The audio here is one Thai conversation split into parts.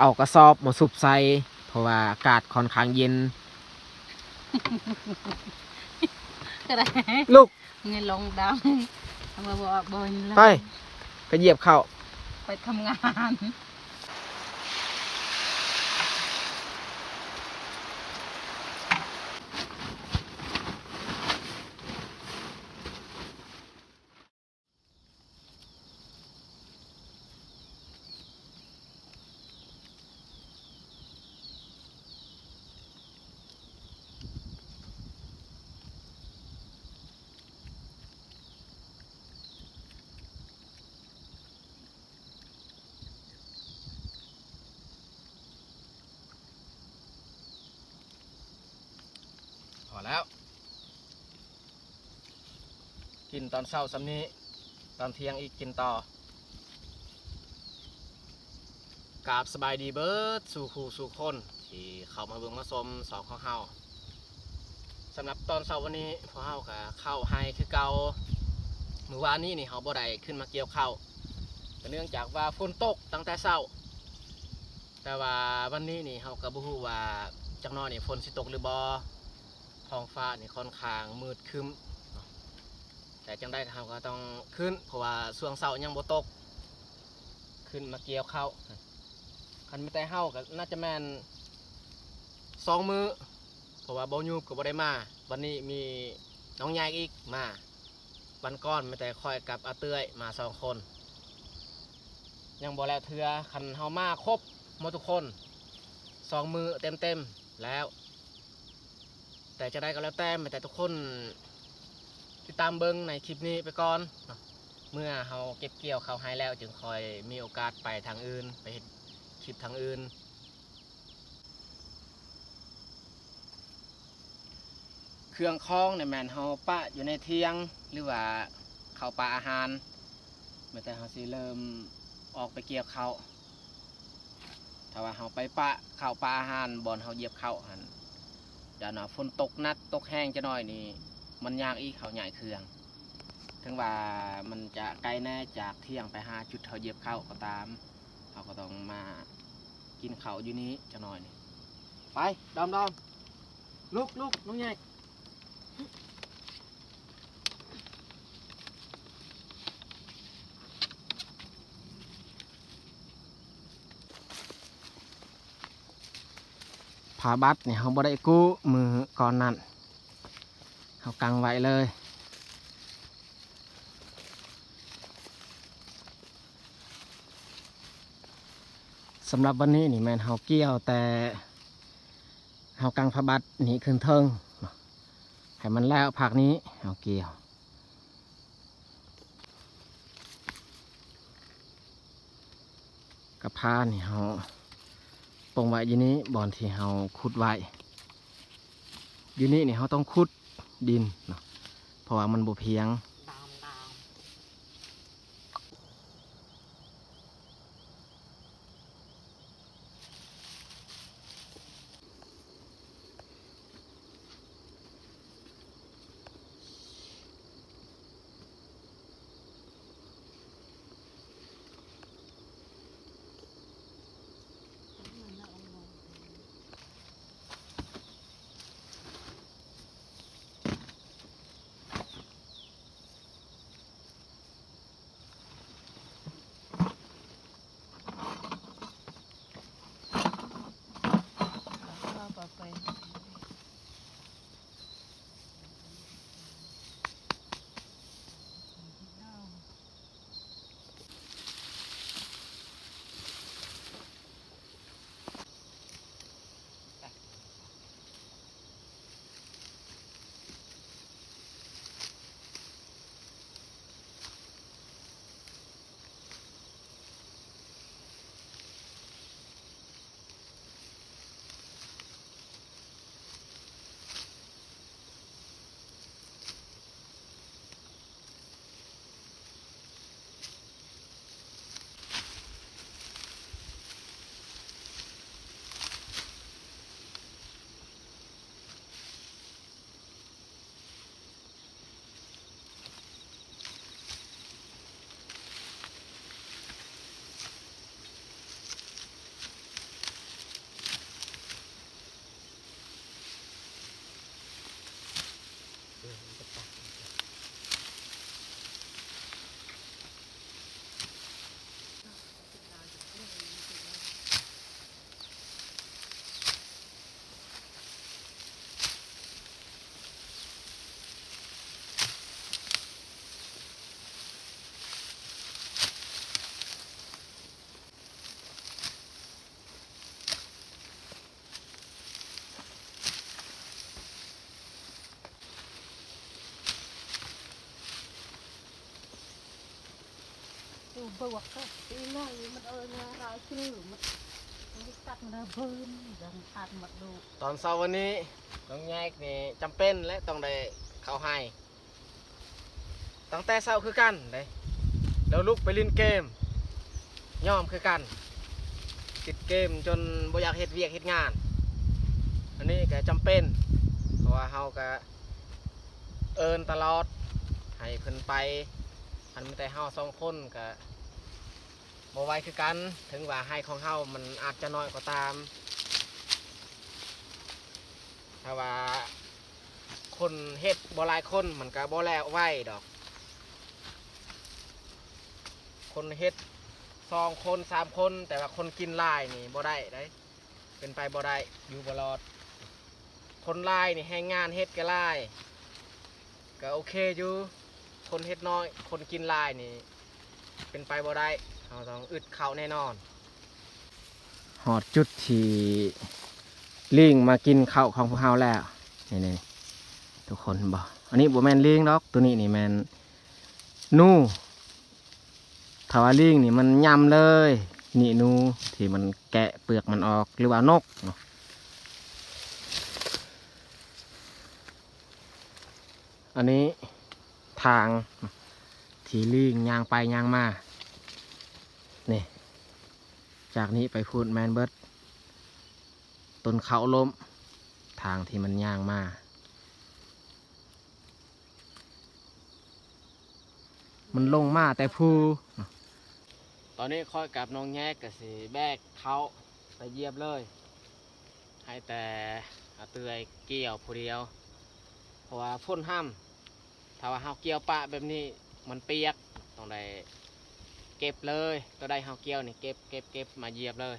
เอากระสอบมาสุบใส่เพราะว่าอากาศค่อนข้างเย็นก็ได้ลูกเงินลงดำทำมาบอกบนไปเหยียบเข้าไปทำงานพอแล้วกินตอนเช้าซ้ำนี้ตอนเที่ยงอีกกินต่อกราบสบายดีเบิร์ดสู่คู่สู่คนที่เข้ามาเบิ่งมาชมสองของเฮาสำหรับตอนเช้าวันนี้พวกเฮาก็เข้าให้คือเก่าเมื่อวานนี้นี่เฮาบ่ได้ขึ้นมาเกี่ยวข้าวแต่เนื่องจากว่าฝนตกตั้งแต่เช้าแต่ว่าวันนี้นี่เฮาก็บ่ฮู้ว่าจักหน่อยนี่ฝนสิตกหรือบ่ท้องฟ้านี่ค่อนข้างมืดครึ้มแต่จังได้เขาก็ต้องขึ้นเพราะว่าช่วงเช้ายังบ่ตกขึ้นมาเกี่ยวข้าวคันไม่แต่เฮาก็น่าจะแม่น2 มื้อเพราะว่าบ่ยูบก็บ่ได้มาวันนี้มีน้องใหญ่อีกมาวันก่อนไม่แต่คอยกับอาเตื้อยมา2 คนยังบ่แล้วเทื่อคันเฮามาครบหมดทุกคน2 มื้อเต็มแล้วแต่จะได้ก็แล้วแต่ไม่แต่ทุกคนติดตามเบิ้งในคลิปนี้ไปก่อนเมื่อเราเก็บเกี่ยวเขาให้แล้วจึงคอยมีโอกาสไปทางอื่นไปเห็นคลิปทางอื่นเครื่องคล้องในแมนเฮาปะอยู่ในเทียงหรือว่าเขาปลาอาหารไม่แต่เฮาสิเริ่มออกไปเกี่ยวเขาถ้าว่าเฮาไปปะเข้าปลาอาหารบอนเฮาเหยียบเข้าหันเดี๋ยวนะฝนตกนักตกแห้งจะน้อยนี่มันยากอีกเขาใหญ่เครื่องถึงว่ามันจะไกลแน่จากเที่ยงไปหาจุดเขาเหยียบเข้าก็ตามเขาก็ต้องมากินเขาอยู่นี้จะน้อยนี่ไปดอมลุกน้องใหญ่ผาบัตเนี่ยเขาบ่ได้กู้มือก่อนนั้นเขากังไว้เลยสำหรับวันนี้นี่แมนเฮาเกี่ยวแต่เฮากังผาบัตนี่ขึ้นเทิงให้มันแล้วภาคนี้เฮาเกี่ยวกับพานี่เฮาปงไว้อยู่นี้บอนที่เฮาขุดไว้อยู่นี่นี่เฮาต้องขุดดินเนาะเพราะว่ามันบ่เพียง เพื่อว่าก็ตีน้อยมันนะเราชื่อมันตัดมันเพิ่มยังตัดหมดดู ตอนเช้าวันนี้น้องแยกนี่จำเป็นและต้องได้เข้าให้ตั้งแต่เช้าคือกันเลยแล้วลุกไปเล่นเกมย่อมคือกันติดเกมจนบ่อยากเฮ็ดเวียกเฮ็ดงานอันนี้ก็จำเป็นเพราะว่าเฮาก็เอินตลอดให้เพิ่นไปอันมีแต่เฮาสองคนก็บ่ไหวคือกันถึงว่าให้ของเฮามันอาจจะน้อยก็ตามถ้าว่าคนเฮ็ดบ่หลายคนมันก็บ่แล้วไหวดอกคนเฮ็ด2 คน3 คนแต่ว่าคนกินหลายนี่บ่ได้ได้เป็นไปบ่ได้อยู่บ่รอดคนหลายนี่ให้งานเฮ็ดก็หลายก็โอเคอยู่คนเฮ็ดน้อยคนกินหลายนี่เป็นไปบ่ได้เราต้องอึดข้าวแน่นอนหอดจุดที่ลิงมากินข้าวของพวกเราแล้วนี่ทุกคนบอกอันนี้บ่แมนลิงดอกตัวนี้นี่แมนนูถ้าว่าลิงนี่มันยำเลยนี่นูที่มันแกะเปลือกมันออกหรือว่านกเนาะอันนี้ทางที่ลิงย่างไปย่างมานี่จากนี้ไปพูดแมนเบิร์ดต้นเขาล้มทางที่มันย่างมามันลงมาแต่ผู้ตอนนี้ค่อยกับน้องแยกกับสีแบกเขาไปเยียบเลยให้แต่เตือยเกี่ยวผู้เดียวเพราะว่าพ่นห้ำถ้าว่าเฮาเกี่ยวปะแบบนี้มันเปียกต้องได้เก็บเลยก็ได้เฮาเกี่ยวนี่เก็บมาเหยียบเลย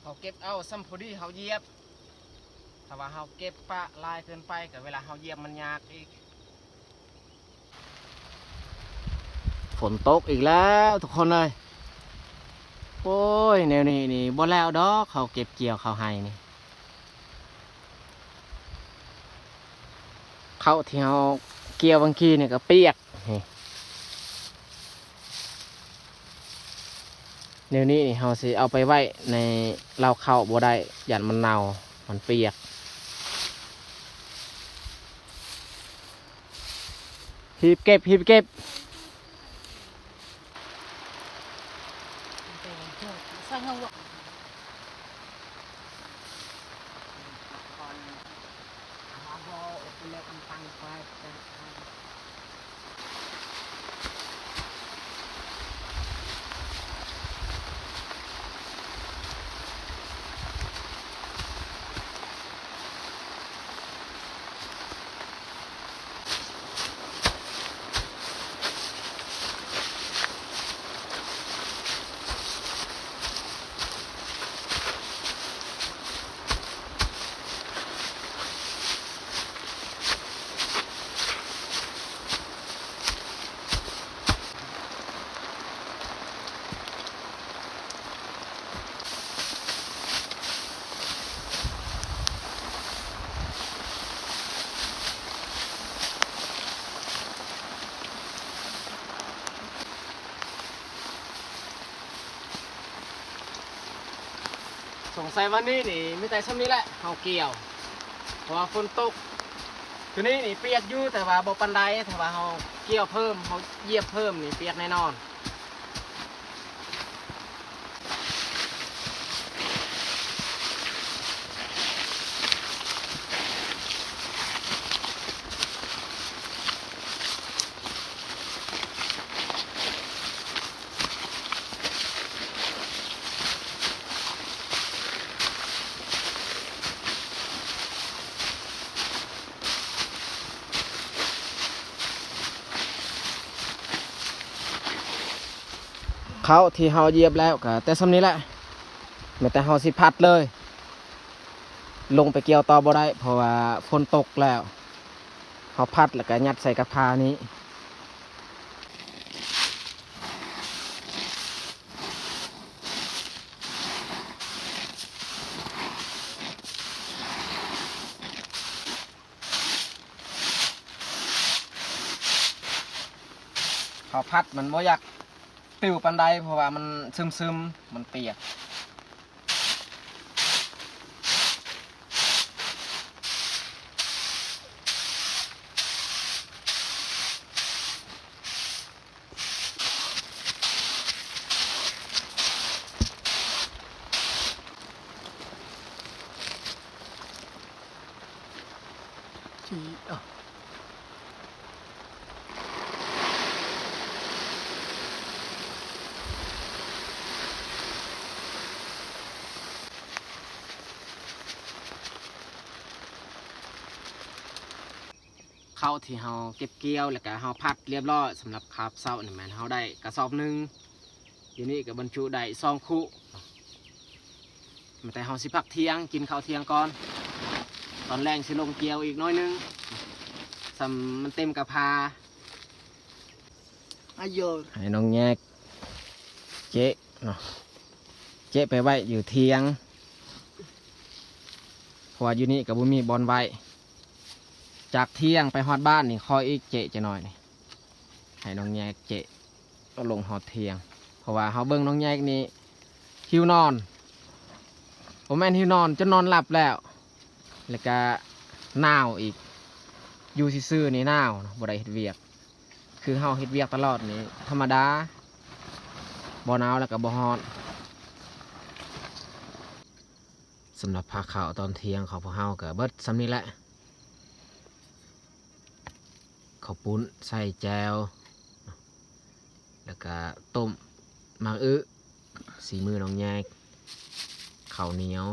เขาเก็บเอาซัมพอดีเขาเหยียบถ้าว่าเขาเก็บปะลายเกินไปกับเวลาเขาเหยียบมันยากอีกฝนตกอีกแล้วทุกคนเลยโอ้ยแนวนี้นี่บ่แล้วดอกเขาเก็บเกี่ยวเขาให้นี่เขาที่เขาเกี่ยวบางทีเนี่ยก็เปียกแนวนี้นี่เขาสิเอาไปไว้ในเราเข้าบ่ได้ยันมันเน่ามันเปียกหีบเก็บsang không ạสงสัยวันนี้นี่ไม่แต่ช่ำนี้แหละเขาเกี่ยวเพราะว่าฝนตกตัวนี้นี่เปียกอยู่แต่ว่าบ่ปันไดแต่ว่าเขาเกี่ยวเพิ่มเขาเหยียบเพิ่มนี่เปียกแน่นอน เ เขาที่เฮาเหยียบแล้วก็แต่สำนี้แหละไม่แต่เฮาสิพัดเลย ลงไปเกี่ยวต่อบ่ได้เพราะว่าฝนตกแล้วเฮาพัดแล้วก็ยัดใส่กระพานี้เขาพัดมันบ่อยากติวปันไดเพราะว่ามันซึมๆมันเปียกเข้าที่เฮาเก็บเกี่ยวแล้วก็เฮาพัดเรียบร้อยสำหรับคาบเศร้านี่แม่นเฮาได้กระสอบหนึ่งอยู่นี่กับบรรจุได้2 คู่แต่เฮาสิพักเที่ยงกินข้าวเที่ยงก่อนตอนแรงสิลงเกี่ยวอีกน้อยนึงสำมันเต็มกระพาให้น้องแยกเจ๊เนาะเจ๊ไปไว้อยู่เที่ยงเพราะว่าอยู่นี่กับบุมีบอลไว้จากเที่ยงไปฮอดบ้านนี่คอยอีกเจ๊จะหน่อยนี่ให้น้องแยกเจ๊ก็ลงฮอดเที่ยงเพราะว่าเฮาเบิ่งน้องแยกนี่หิวนอนผมแม่นหิวนอนจะนอนหลับแล้วก็หนาวอีกอยู่ซื่อๆนี่หนาวบ่ได้เฮ็ดเวียกคือเฮาเฮ็ดเวียกตลอดนี่ธรรมดาบ่หนาวแล้วก็บ่ร้อนสำหรับพาข่าวตอนเที่ยงของพวกเฮาก็เบิดสำนี้แหละข้าวปุ้นใส่แจวแล้วก็ต้มมังอึสีมือน้องแยกข้าวเหนียว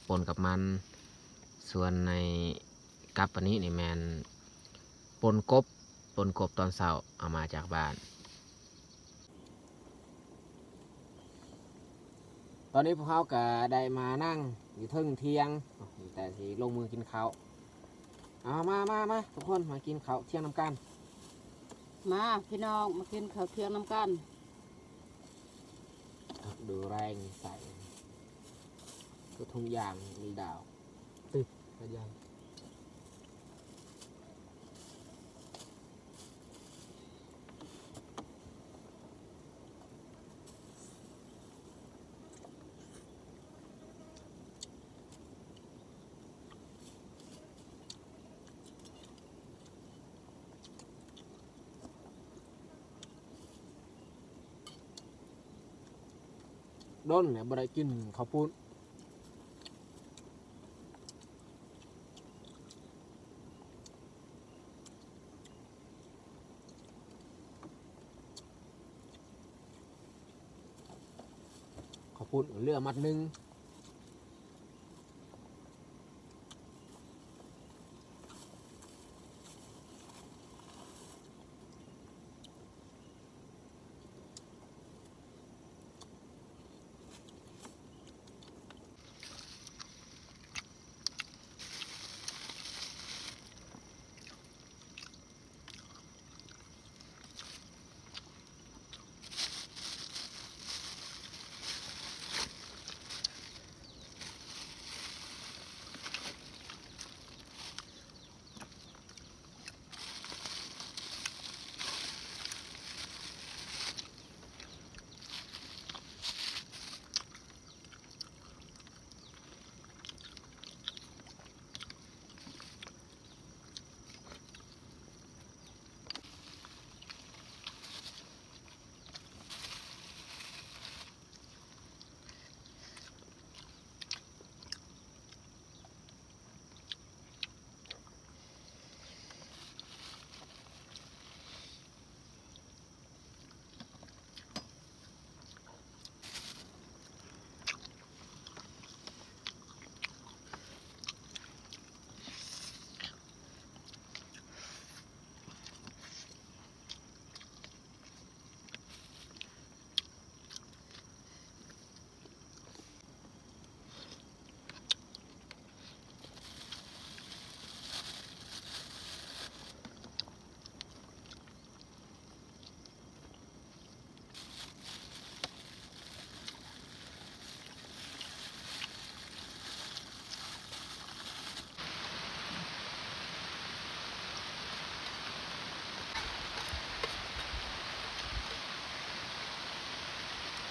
ปนกับมันส่วนในกับอันนี้นี่แมนปนกบตอนเช้าเอามาจากบ้านตอนนี้พวกเขาก็ได้มานั่งอยู่เทิงเที่ยงแต่ที่ลงมือกินข้าวเอามาทุกคนมากินข้าวเที่ยงน้ำกันมาพี่น้องมากินข้าวเที่ยงน้ำกันดูแรงใส่ก็ทุ่งยางมีดาวตึกกระยางด้นเนี่ยบ่ได้กินข้าวปุ้นข้าวปุ้นเลือมัดหนึ่ง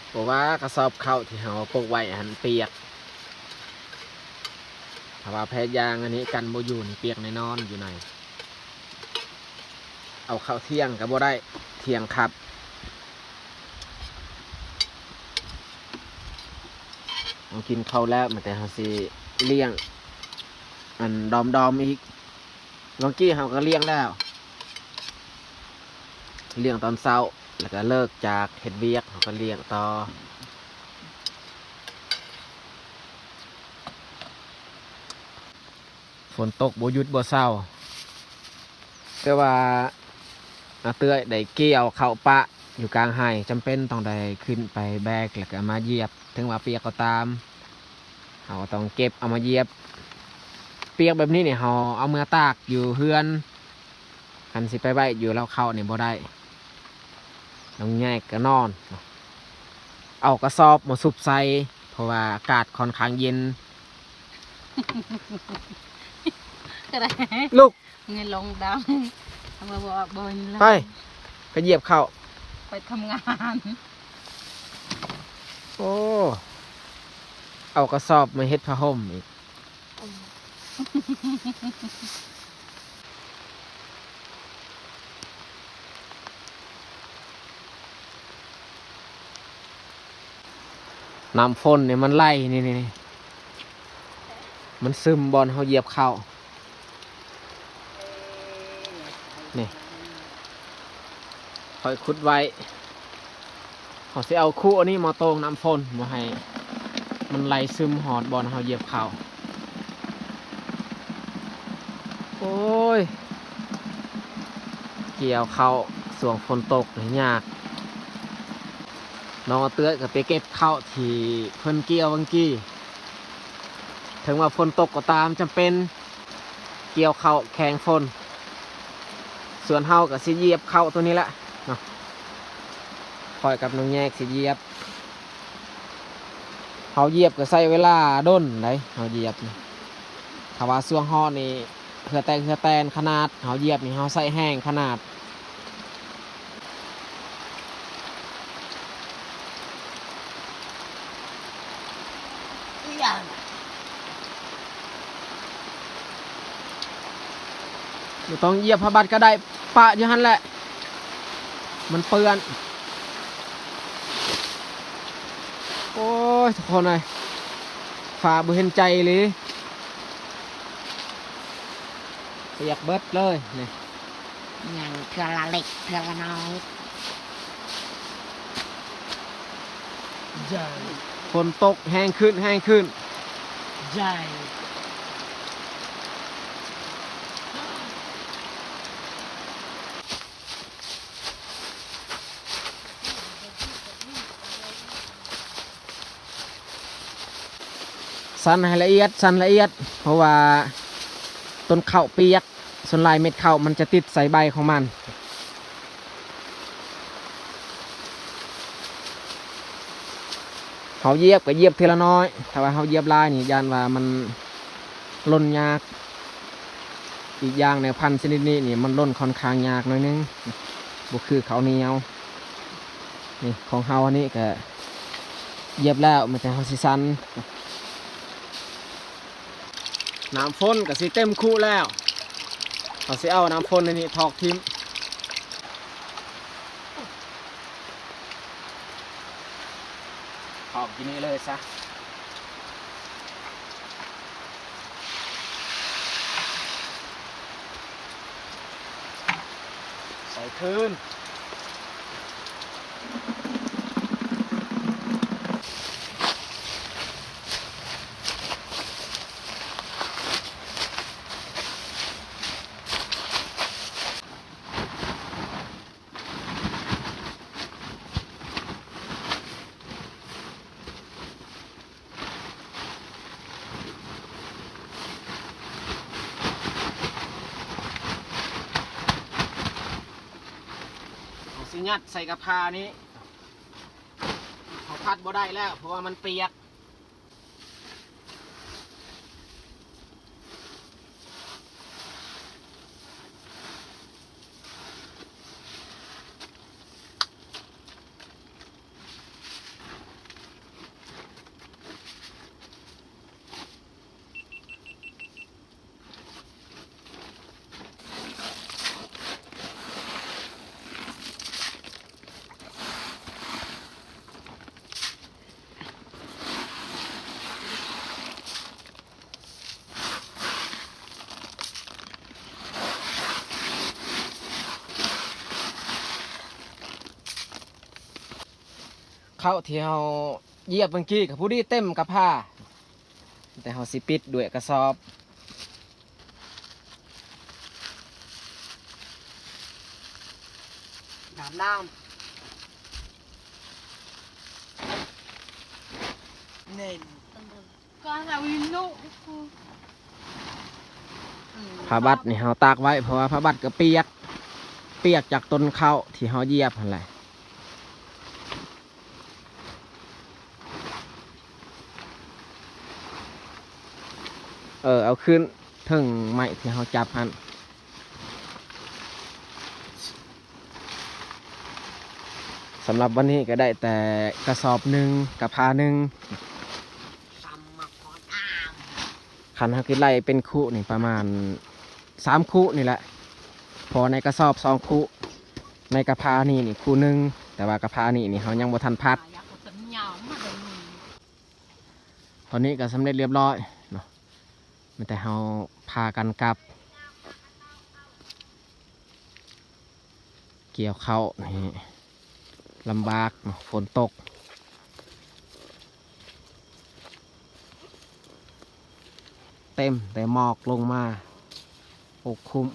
เพราะว่ากระสอบข้าวที่เราปลูกไว้หันเปียกถ้าว่าแพทยางอันนี้กันโบอยู่นี่เปียกแน่นอนอยู่ในเอาข้าวเที่ยงกับโบได้เที่ยงครับเอากินข้าวแล้วมันแต่เขาสิเลี้ยงอันดอมอีกเมื่อกี้เขาก็เลี้ยงแล้วเลี้ยงตอนเช้าแล้วก็เลิกจากเฮ็ดเวียกเขาก็เลี้ยงต่อฝนตกบ่หยุดบ่เศร้าแต่ว่าอาเตื้อยได้เกี่ยวเข้าปะอยู่กลางไห่จำเป็นต้องได้ขึ้นไปแบกแล้วก็มาเหยียบถึงว่าเปียกก็ตามเขาก็ต้องเก็บเอามาเหยียบเปียกแบบนี้เนี่ยเขาเอามือตากอยู่เฮือนคันสิไปไว้อยู่แล้วเข้าเนี่ยบ่ได้ต้องแยกก็นอนเอากระสอบมาสุบใส่เพราะว่าอากาศค่อนข้างเย็น ก็ได้ ลูก เงินลงดำทำมาบอกบน ไปเหยียบเข้า ไปทำงาน โอ้เอากระสอบมาเฮ็ดผ้าห่มอีกน้ำฝนเนี่ยมันไล่นี่มันซึมบอลเขาเหยียบเข้านี่คอยคุดไว้เขาสิเอาคู่อันนี้มาตรงน้ำฝนมาให้มันไหลซึมหอดบอลเขาเหยียบเข้าโอ้ยเกี่ยวเข้าส่วงฝนตกเลยยากน้องเอาเตื้อยกับไปเก็บเข้าที่เพิ่นเกี่ยวบางกี้ถึงว่าฝนตกก็ตามจำเป็นเกี่ยวเข้าแข็งฝนส่วนเฮากับสิเหยียบเข้าตัวนี้ละเนาะคอยกับน้องแยกสิเหยียบเฮาเหยียบก็ใส่เวลาด้นได้เฮาเหยียบนี่ถ้าว่าช่วงฮอดนี่เพื่อแตนขนาดเฮาเหยียบนี่เฮาใส่แห้งขนาดไม่ต้องเหยียบผ้าบัดก็ได้ปะอยู่หันแหละมันเปื้อนโอ้ยทุกคนเลยฝ่าบ่เห็นใจเลยเปียกเบิดเลยนี่ อย่างเทือละเล็กเทือละน้อย ฝนตกแห้งขึ้นใหญ่สั่นให้ละเอียดเพราะว่าต้นข้าวเปียกส่วนลายเม็ดข้าวมันจะติดใส่ใบของมันเขาเหยียบก็เหยียบทีละน้อยถ้าว่าเขาเหยียบลายนี่ยานว่ามันล่นยากอีกอย่างในพันธุ์ชนิดนี้นี่มันล่นค่อนข้างยากหน่อยนึงบุคือเขาวเหนียวนี่ของเฮาอันนี้ก็เหยียบแล้วมันจะเฮาสิสันน้ำฝนก็สิเต็มคู่แล้วเราสิเอาน้ำฝนในนี้ทอกทิ้มทอกที่นี่เลยซะใส่คืนสิงัดใส่กระพานี้เขาพัดบ่ได้แล้วเพราะว่ามันเปียก เข้าที่เฮาเหยียบเมื่อกี้กับผู้ดีเต็มกับผ้าแต่เฮาสิปิดด้วยกระสอบน้ำน้ำเน่น ก็เราวินโน่ ผ้าบัดนี่เฮาตากไว้เพราะว่าผ้าบัดก็เปียกจากต้นข้าวที่เฮาเหยียบนั่นแหละเอาขึ้นถึงไม้ที่เฮาจับหันสำหรับวันนี้ก็ได้แต่กระสอบหนึ่งกับผ้าหนึ่งคันเฮาคิดไล่เป็นคู่นี่ประมาณ3 คู่นี่แหละพอในกระสอบ2 คู่ในกระพานี่คู่หนึ่งแต่ว่ากระพานี่เขายังบ่ทันพัดตอนนี้ก็สำเร็จเรียบร้อยเนาะมีแต่เขาพากันกลับเกี่ยวเข้านี่ลำบากเนาะฝนตกเต็มแต่หมอกลงมาปกคลุม